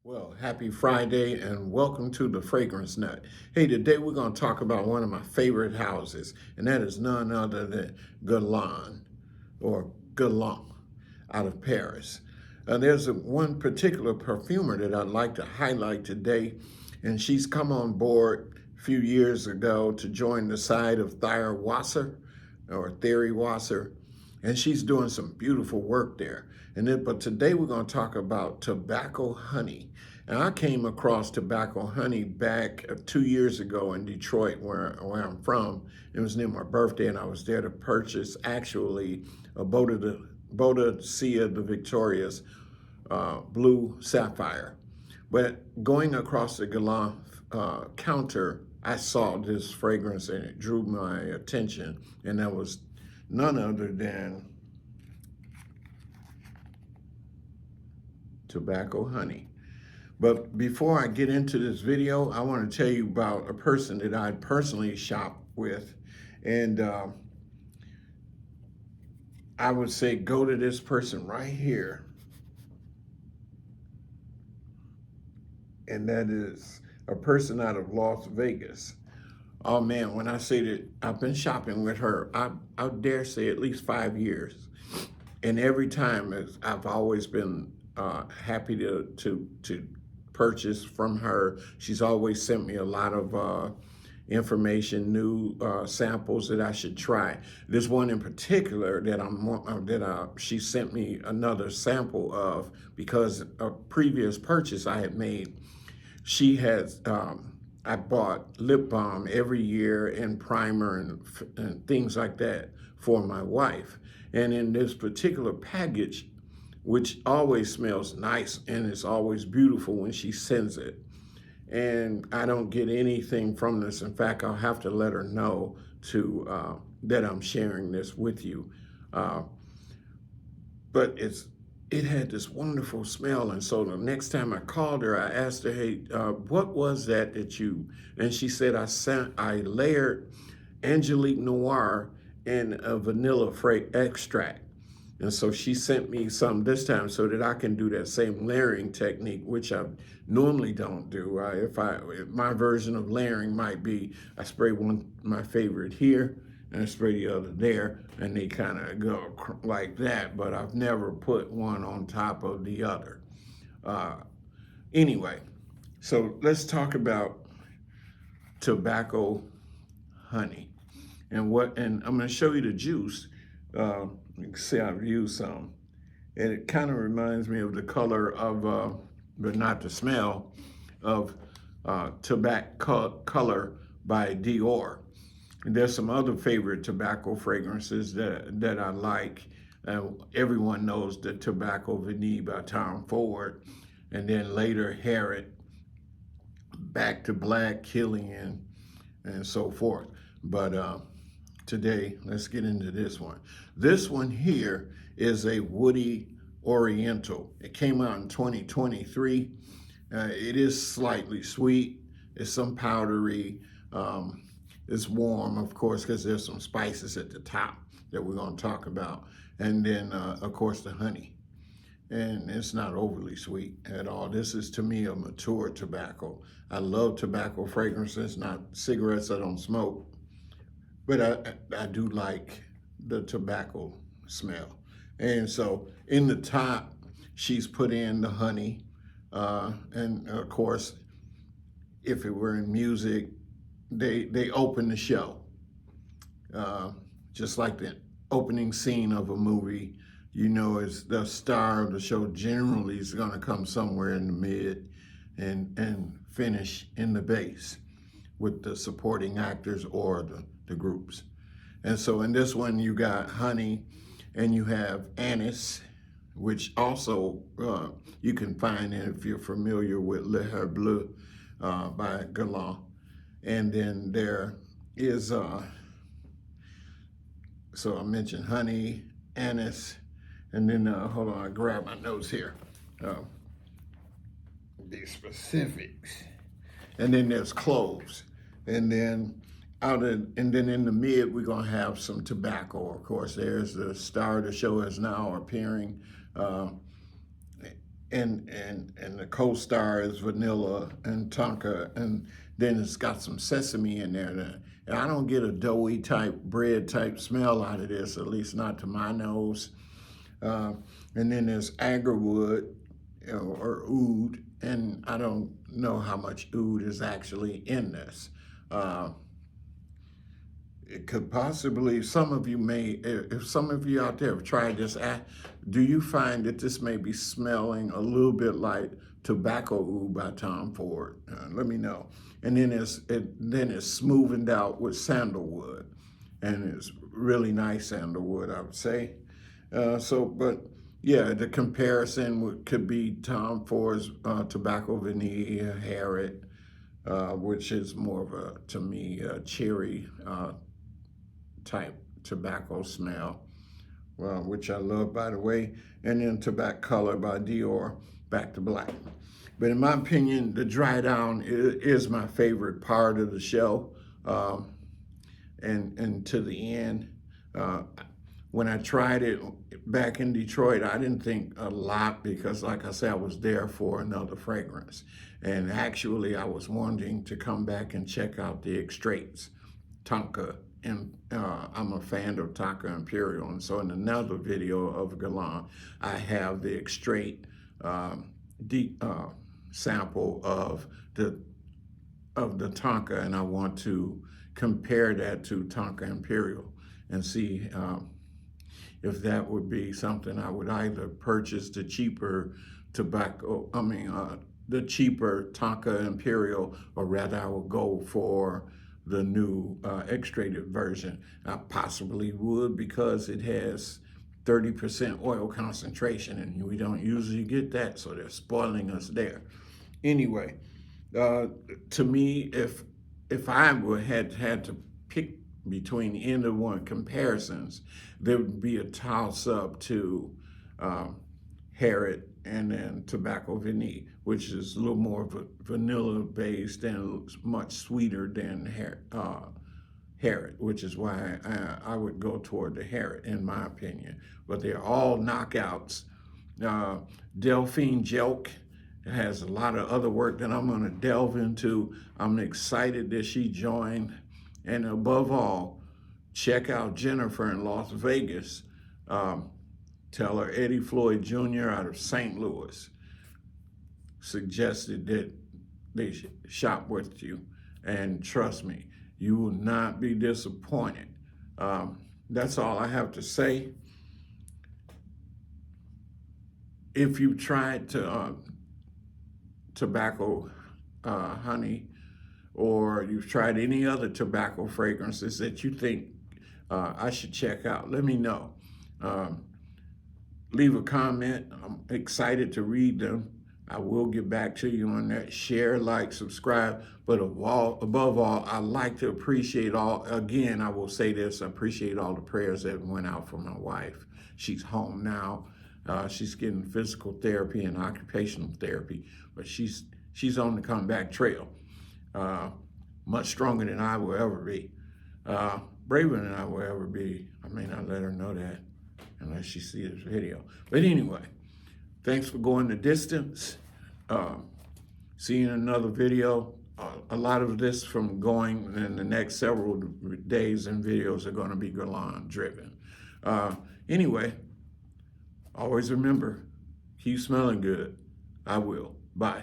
Well, happy Friday and welcome to the Fragrance Nut. Hey, today we're going to talk about one of my favorite houses, and that is none other than Guerlain or Guerlain out of Paris. There's one particular perfumer that I'd like to highlight today, and she's come on board a few years ago to join the side of Thyre Wasser or Theory Wasser, and she's doing some beautiful work there. But today we're going to talk about tobacco honey. And I came across tobacco honey back 2 years ago in Detroit, where I'm from. It was near my birthday, and I was there to purchase actually a Bodicea de Victoria's blue sapphire. But going across the Guerlain counter, I saw this fragrance and it drew my attention, and that was none other than tobacco honey. But before I get into this video, I want to tell you about a person that I personally shop with. And I would say go to this person right here. And that is a person out of Las Vegas. Oh man, when I say that I've been shopping with her, I dare say at least 5 years. And every time I've always been happy to purchase from her. She's always sent me a lot of information, new samples that I should try. There's one in particular that she sent me another sample of because a previous purchase I had made. She has. I bought lip balm every year and primer and things like that for my wife. And in this particular package, which always smells nice and is always beautiful when she sends it. And I don't get anything from this. In fact, I'll have to let her know that I'm sharing this with you. Uh, but it had this wonderful smell. And so the next time I called her, I asked her, hey, what was that you, and she said, I layered Angelique Noir in a vanilla extract. And so she sent me some this time so that I can do that same layering technique, which I normally don't do. My version of layering might be I spray my favorite here, and I spray the other there, and they kind of go like that, but I've never put one on top of the other. Uh, anyway, so let's talk about tobacco honey. And I'm going to show you the juice. You can see I've used some. And it kind of reminds me of the color of, but not the smell, of Tobacco Color by Dior. And there's some other favorite tobacco fragrances that I like. Everyone knows the Tobacco Vanille by Tom Ford, and then later Harriet, Back to Black, Killian, and so forth. But today, let's get into this one. This one here is a woody oriental. It came out in 2023. It is slightly sweet. It's some powdery. It's warm, of course, because there's some spices at the top that we're going to talk about. And then, of course, the honey. And it's not overly sweet at all. This is, to me, a mature tobacco. I love tobacco fragrances, not cigarettes. I don't smoke. But I do like the tobacco smell. And so in the top, she's put in the honey. And of course, if it were in music, they open the show. Just like the opening scene of a movie, is the star of the show generally is going to come somewhere in the mid and finish in the base with the supporting actors or the groups. And so in this one, you got honey and you have anise, which also you can find if you're familiar with Le Herbe Bleu by Guerlain. And then there is, so I mentioned honey, anise, and then, hold on, I grab my notes here. The specifics. And then there's cloves. And then and then in the mid, we're gonna have some tobacco. Of course, there's the star of the show is now appearing. and the co-star is vanilla and tonka, and then it's got some sesame in there. And I don't get a doughy type, bread type smell out of this, at least not to my nose. Uh, and then there's agarwood, or oud, and I don't know how much oud is actually in this. Uh, it could possibly, some of you may, if some of you out there have tried this, do you find that this may be smelling a little bit like Tobacco Oud by Tom Ford? Let me know. And then it's smoothened out with sandalwood, and it's really nice sandalwood, I would say. But yeah, the comparison could be Tom Ford's Tobacco Vanilla Harriet, which is more of a, to me, a cherry type tobacco smell, which I love, by the way. And then Tobacco Color by Dior, Back to Black. But in my opinion, the dry down is my favorite part of the show. And to the end, when I tried it back in Detroit, I didn't think a lot because, like I said, I was there for another fragrance. And actually, I was wanting to come back and check out the extraits, Tonka. And I'm a fan of Tonka Imperial. And so in another video of Guerlain, I have the extrait sample of the Tonka, and I want to compare that to Tonka Imperial and see if that would be something I would either purchase the cheaper the cheaper Tonka Imperial, or rather I would go for the new extracted version. I possibly would, because it has 30% oil concentration, and we don't usually get that, so they're spoiling us there. Anyway, to me, if I had to pick between the end of one comparisons, there would be a toss-up to Harriet and then Tobacco Vanille, which is a little more vanilla-based and much sweeter than Harriet, which is why I would go toward the Harriet, in my opinion. But they're all knockouts. Delphine Jelk has a lot of other work that I'm going to delve into. I'm excited that she joined. And above all, check out Jennifer in Las Vegas. Tell her Eddie Floyd Jr. out of St. Louis suggested that they shop with you. And trust me, you will not be disappointed. That's all I have to say. If you tried tobacco honey, or you've tried any other tobacco fragrances that you think I should check out, let me know. Leave a comment. I'm excited to read them. I will get back to you on that. Share, like, subscribe. But above all, I like to appreciate again, I will say this, I appreciate all the prayers that went out for my wife. She's home now. She's getting physical therapy and occupational therapy, but she's on the comeback trail. Much stronger than I will ever be. Braver than I will ever be. I may not let her know that unless she sees this video. But anyway, thanks for going the distance. See you in another video. A lot of this from going in the next several days and videos are going to be Guerlain driven. Anyway, always remember, keep smelling good. I will. Bye.